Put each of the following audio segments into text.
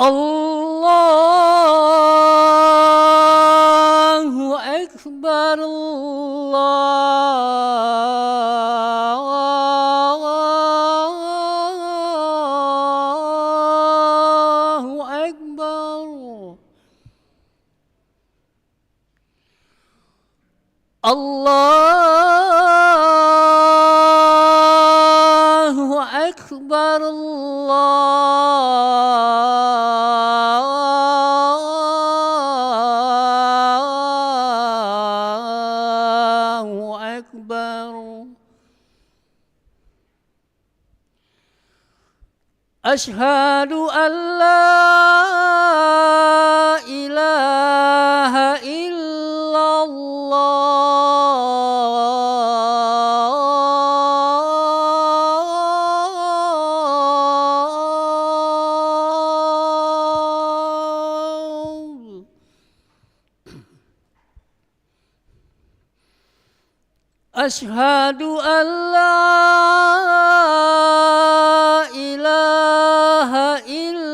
Allahu Akbar, Allahu Akbar. Allahu Akbar, Allahu Akbar. Asyhadu an la ilaha illallah. Asyhadu an la ilaha illallah.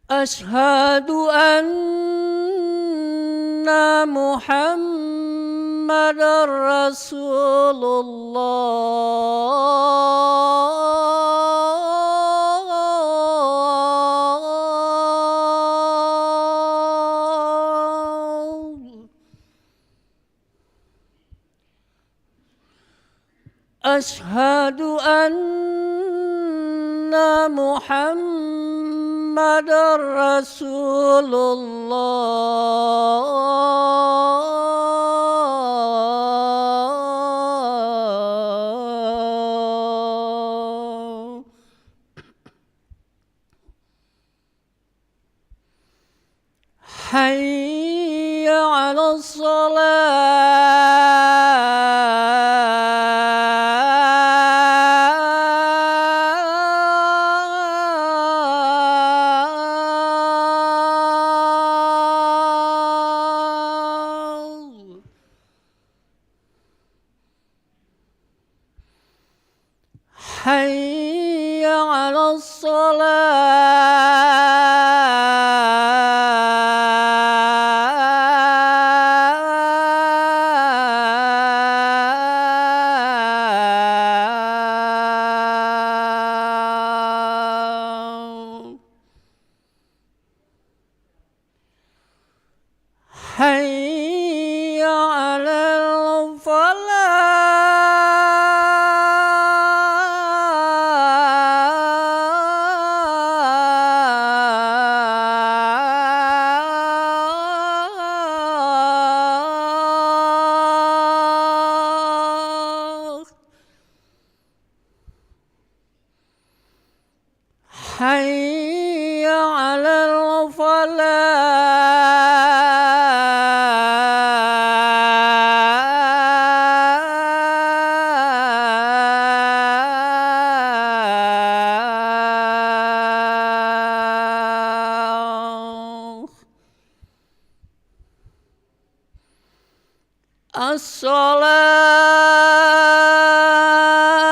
Asyhadu anna Muhammadar Rasulullah. Asyhadu anna Muhammadar Rasulullah. Hayya 'alas salah. Hayya 'alas salah. Hayya 'alal falah. Hayya 'alal falah.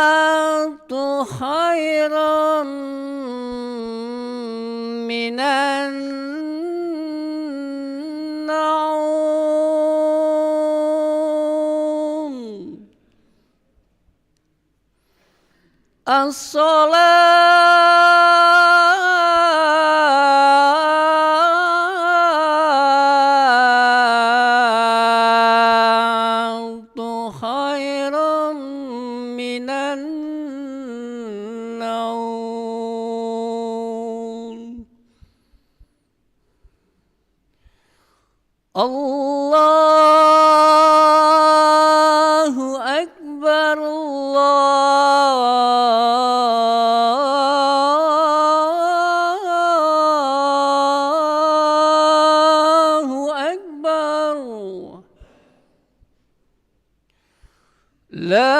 As-salatu khairum minan naum. As-salatu khairum minan naum. Allahu Akbar, Allahu Akbar. La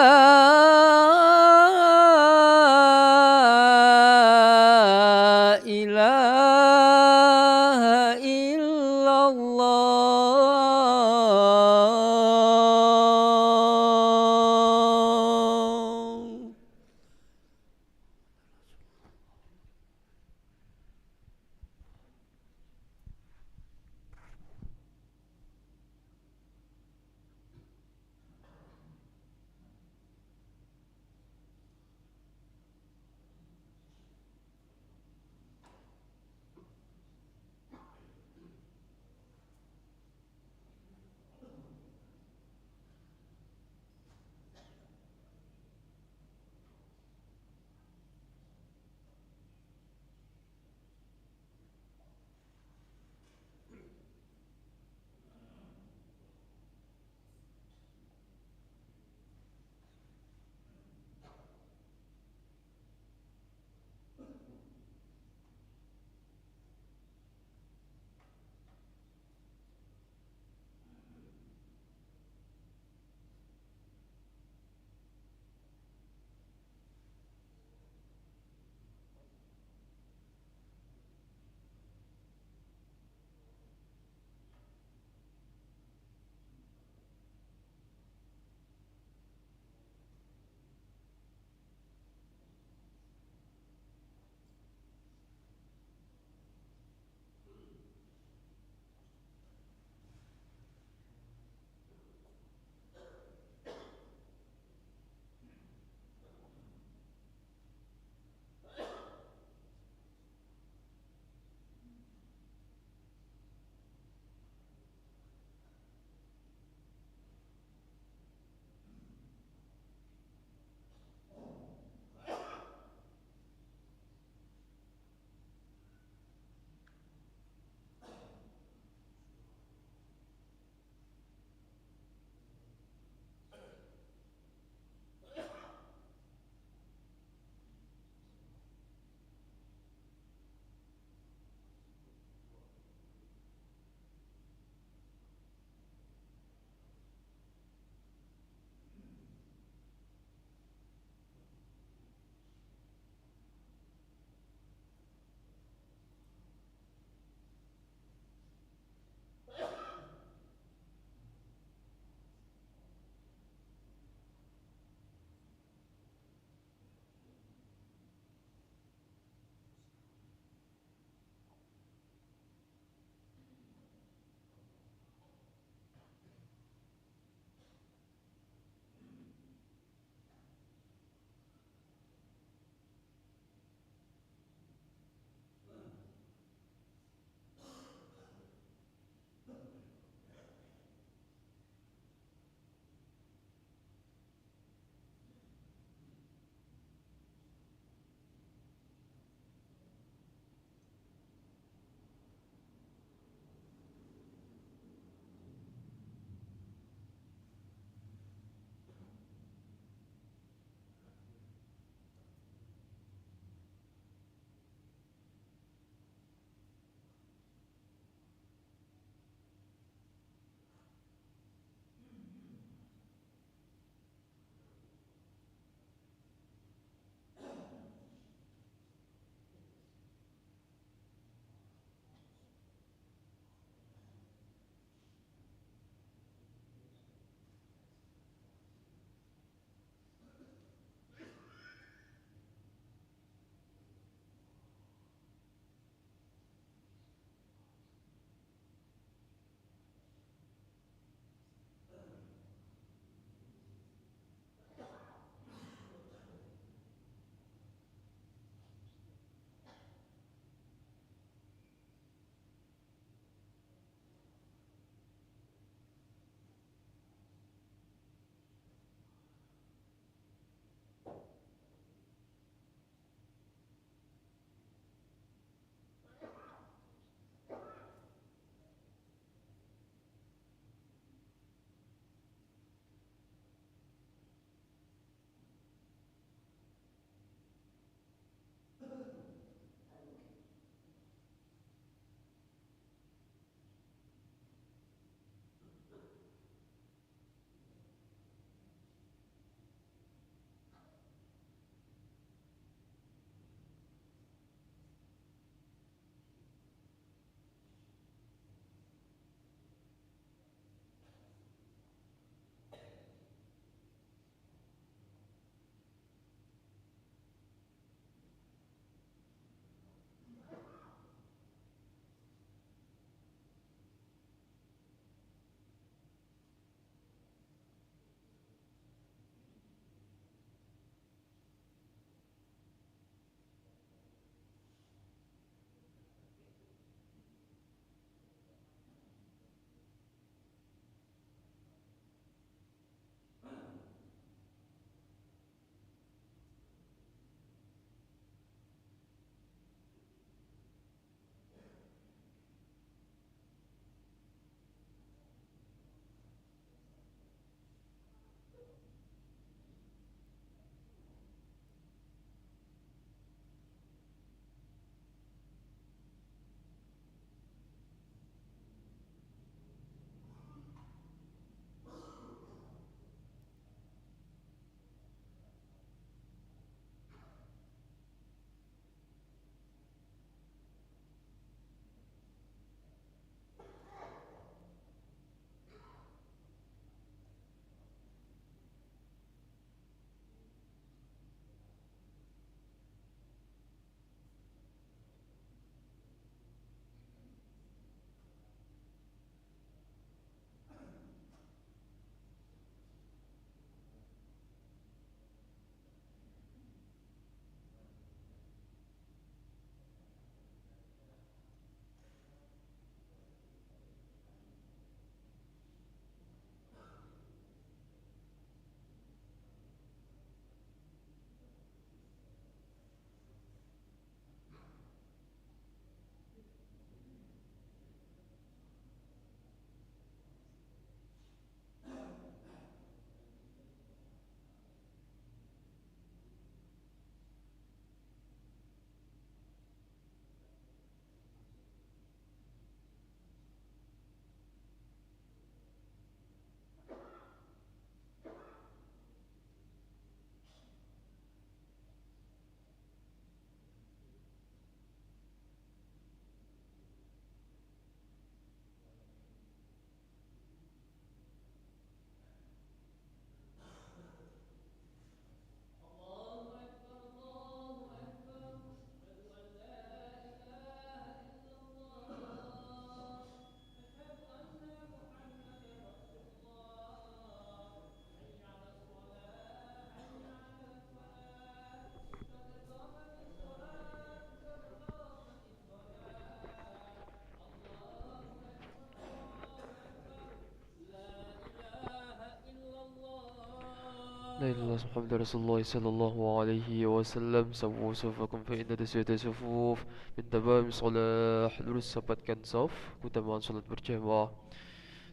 لا إله إلا الله محمد رسول الله صلى الله عليه وسلlam. Sawu sufakum fa inna tasyata sufuf min tamam salah. Lurus sapatkan saf, keutamaan salat berjamaah.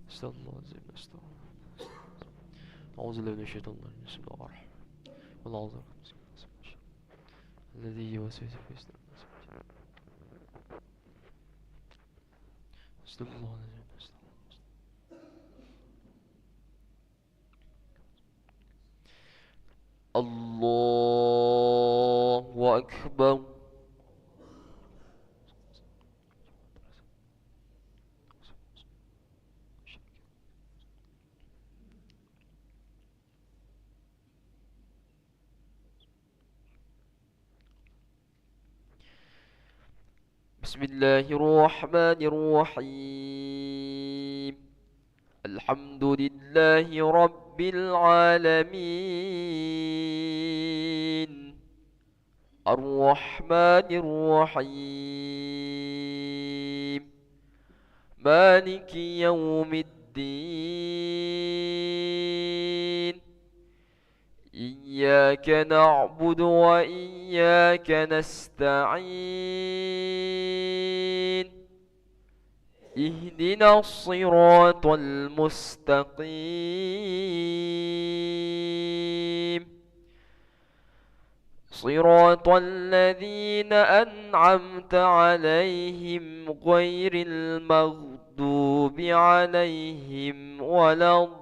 Astagfirullahaladzim, astagfirullah. A'udzubillahi minasyaitonir rajim. Bismillahirrahmanirrahim. Wallahu a'lam. Alladhi yuwaswisu fi sudur nas. Astagfirullahaladzim, astagfirullah. Allahu Akbar. Bismillahirrahmanirrahim. Alhamdulillahi Rabbil Alamin. Ar-Rahmanir Rahim. Maliki Yawmiddin. Iyyaka na'budu wa iyyaka nasta'in. Ihdinas siratal mustaqim. Siratal ladzina an'amta 'alaihim ghairil maghdubi 'alaihim waladdallin.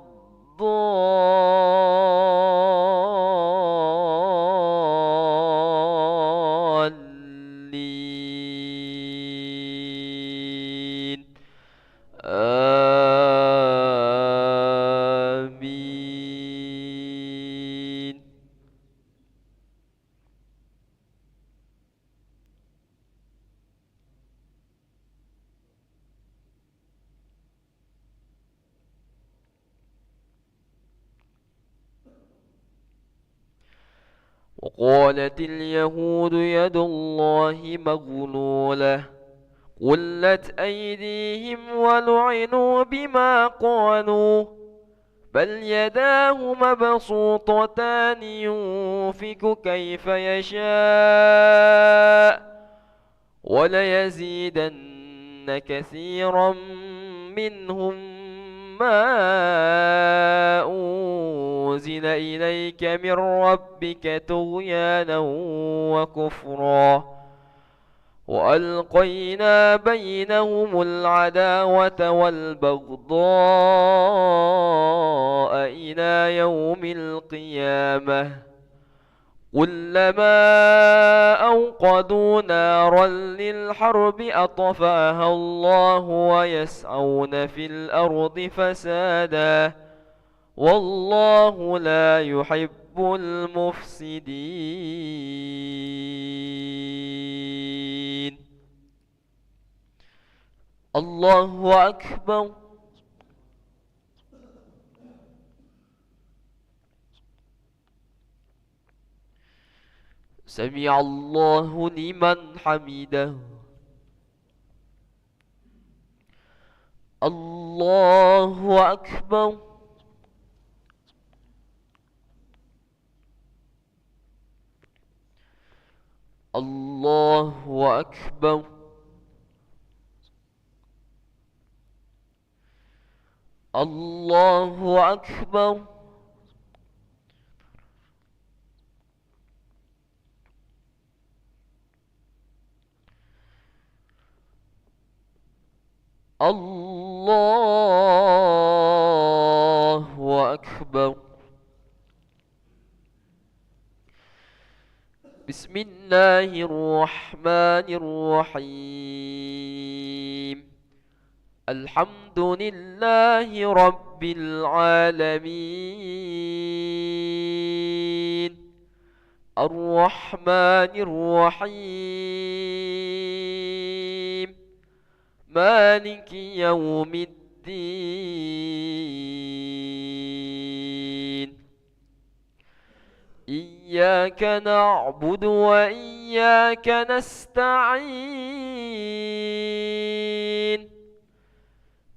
Amin. وقالت اليهود يد الله مغلولة غلت أيديهم ولعنوا بما قالوا بل يداه مبسوطتان ينفق كيف يشاء وليزيدن كثيرا منهم ما أنزل إليك من ربك طغيانا وكفرا وألقينا بينهم العداوة والبغضاء إلى يوم القيامة كلما أوقدوا نارا للحرب أطفأها الله ويسعون في الأرض فسادا والله لا يحب المفسدين. الله أكبر. سمع الله لمن حمده. الله أكبر. الله أكبر. الله أكبر. الله أكبر. بسم الله الرحمن الرحيم. الحمد لله رب العالمين. الرحمن الرحيم. مالك يوم الدين. إياك نعبد وإياك نستعين.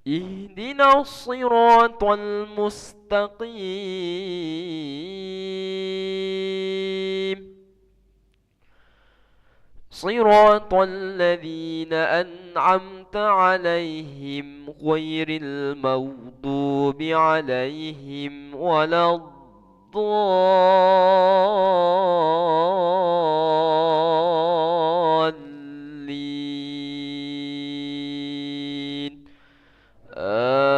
اهدنا الصراط المستقيم. صراط الذين أنعمت عليهم غير المغضوب عليهم ولا الضالين آمين.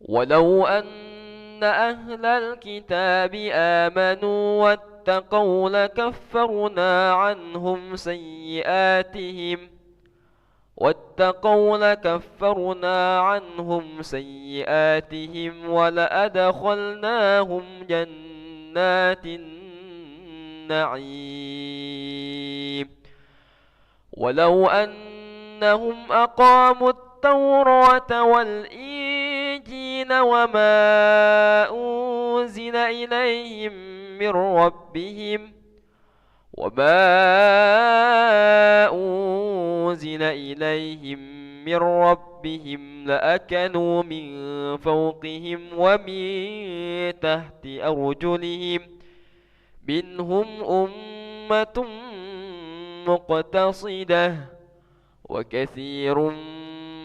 ولو أن أهل الكتاب آمنوا واتقوا لكفرنا عنهم سيئاتهم ولأدخلناهم جنات النعيم. ولو أنهم أقاموا التوراة والإنجيل وما أنزل إليهم من ربهم لأكلوا من فوقهم ومن تحت أرجلهم منهم أمة مقتصدة وكثير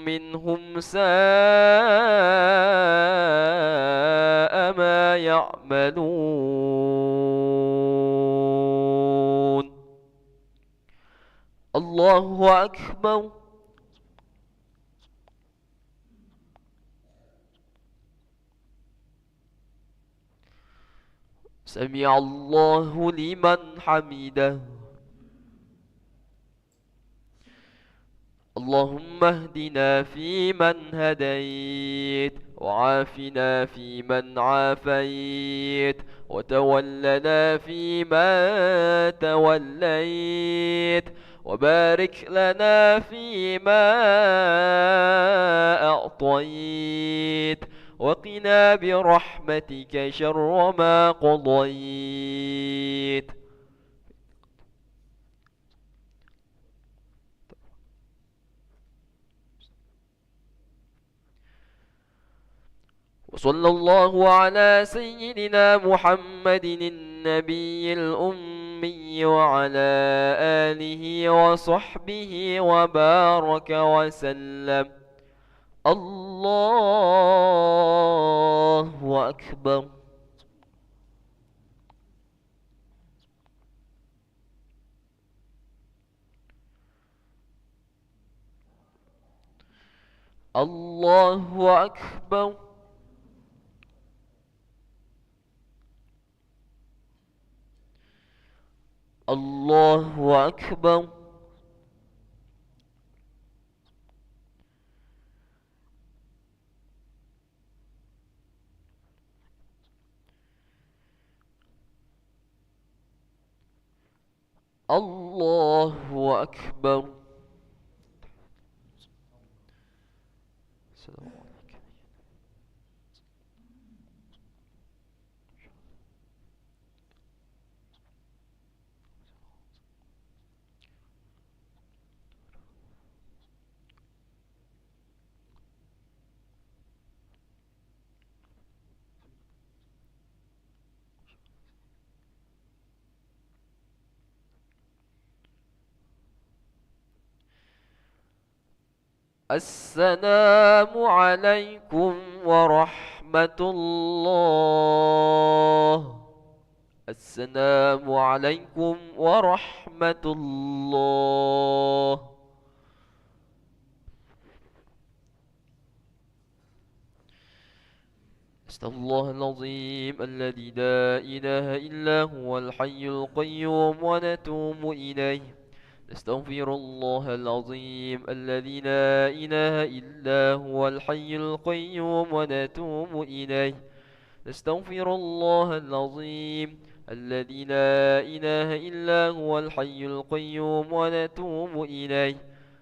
منهم ساء ما يعملون. الله أكبر. سمع الله لمن حمده. اللهم اهدنا فيمن هديت وعافنا فيمن عافيت وتولنا فيمن توليت وبارك لنا فيما أعطيت وقنا برحمتك شر ما قضيت. وصلى الله على سيدنا محمد النبي الأمي وعلى آله وصحبه وبارك وسلم. الله أكبر. الله أكبر. الله أكبر. الله أكبر. السلام عليكم. السلام عليكم ورحمة الله. السلام عليكم ورحمة الله. أستغفر الله العظيم الذي لا إله إلا هو الحي القيوم ونتوب إليه. نستغفر الله العظيم الذي لا إله إلا هو الحي القيوم ونتوب إليه. نستغفر الله العظيم الذي لا إله إلا هو الحي القيوم ونتوب إليه.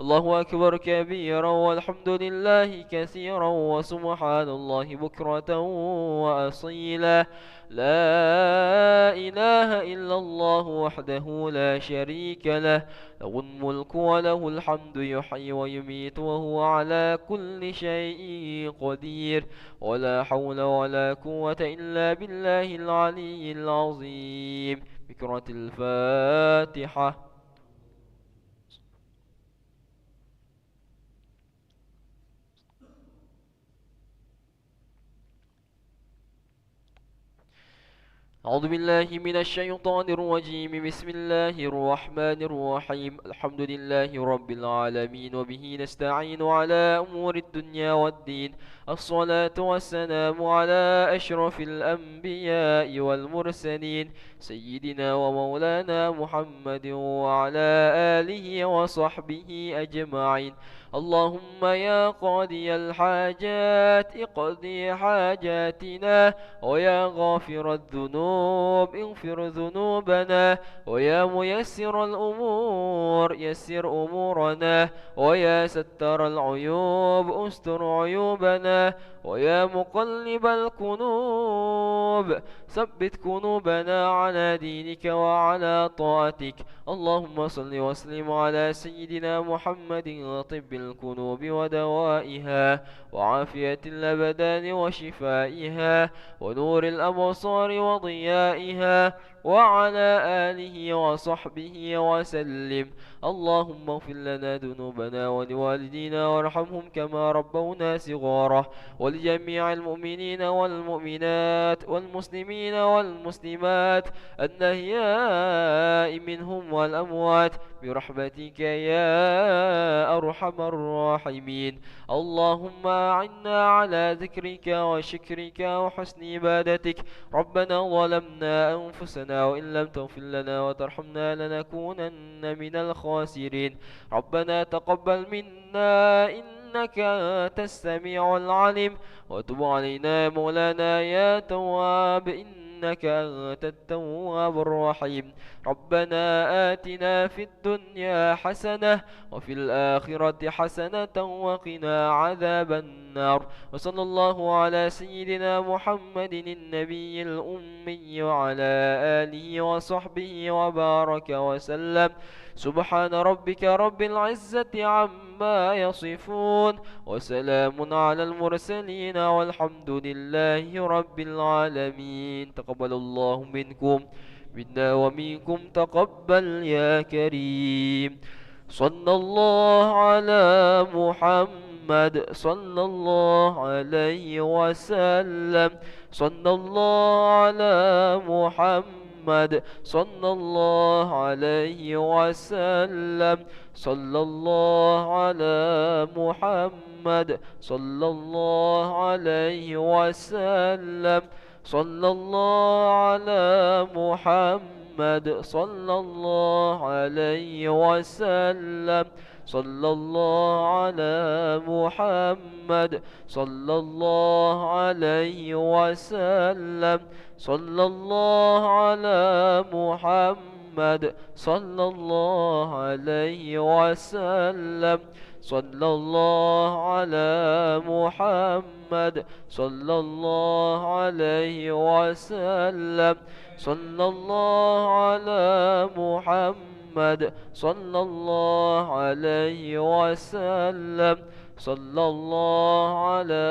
الله أكبر كبيرا والحمد لله كثيرا وسبحان الله بكرة وأصيلا. لا إله إلا الله وحده لا شريك له، له الملك وله الحمد يحيي ويميت وهو على كل شيء قدير. ولا حول ولا قوة إلا بالله العلي العظيم. بكرة الفاتحة. أعوذ بالله من الشيطان الرجيم. بسم الله الرحمن الرحيم. الحمد لله رب العالمين وبه نستعين على أمور الدنيا والدين. الصلاة والسلام على أشرف الأنبياء والمرسلين سيدنا ومولانا محمد وعلى آله وصحبه أجمعين. اللهم يا قاضي الحاجات اقضي حاجاتنا، ويا غافر الذنوب اغفر ذنوبنا، ويا ميسر الأمور يسر أمورنا، ويا ستر العيوب استر عيوبنا، ويا مقلب القلوب ثبت قلوبنا على دينك وعلى طاعتك. اللهم صل وسلم على سيدنا محمد طب القلوب ودوائها وعافية الأبدان وشفائها ونور الأبصار وضيائها وعلى آله وصحبه وسلم. اللهم اغفر لنا ذنوبنا ولوالدينا وارحمهم كما ربونا صغارا، ولجميع المؤمنين والمؤمنات والمسلمين والمسلمات الأحياء منهم والأموات برحمتك يا أرحم الراحمين. اللهم أعنا على ذكرك وشكرك وحسن عبادتك. ربنا ظلمنا أنفسنا وإن لم تغفر لنا وترحمنا لنكونن من الخاسرين. ربنا تقبل منا إنك أنت السميع العليم، وتب علينا يا مولانا يا تواب إنك أنت التواب الرحيم. ربنا آتنا في الدنيا حسنة وفي الآخرة حسنة وقنا عذاب النار. وصلى الله على سيدنا محمد النبي الأمي وعلى آله وصحبه وبارك وسلم. سبحان ربك رب العزة عما يصفون، وسلام على المرسلين والحمد لله رب العالمين. تقبل الله منكم منا ومنكم تقبل يا كريم. صلى الله على محمد صلى الله عليه وسلم. صلى الله على محمد صلى الله عليه وسلم. صلى الله على محمد صلى الله عليه وسلم. صلى الله على محمد صلى الله عليه وسلم. صلى الله على محمد صلى الله عليه وسلم. صلى الله على محمد صلى الله عليه وسلم. صلى الله على محمد صلى الله عليه وسلم. صلى الله على محمد صلى الله عليه وسلم. صلى الله على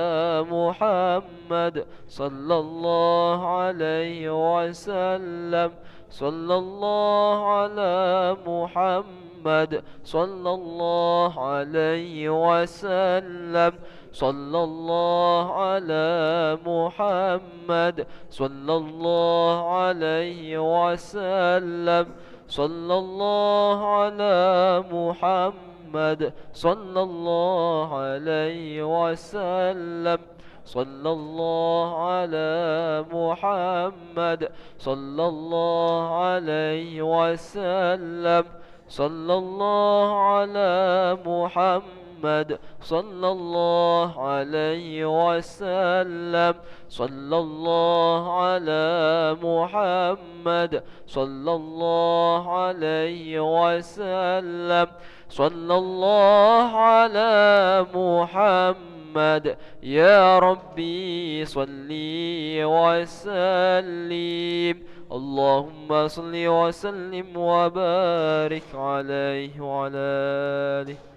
محمد صلى الله عليه وسلم. صلى الله على محمد صلى الله عليه وسلم. صلى الله على محمد صلى الله عليه وسلم. صلى الله على محمد صلى الله عليه وسلم. صلى الله على محمد صلى الله عليه وسلم. صلى الله على محمد محمد صلى الله عليه وسلم صلى الله على محمد صلى الله عليه وسلم صلى الله على محمد يا ربي صلي وسلم اللهم صل وسلم وبارك عليه وعلى آله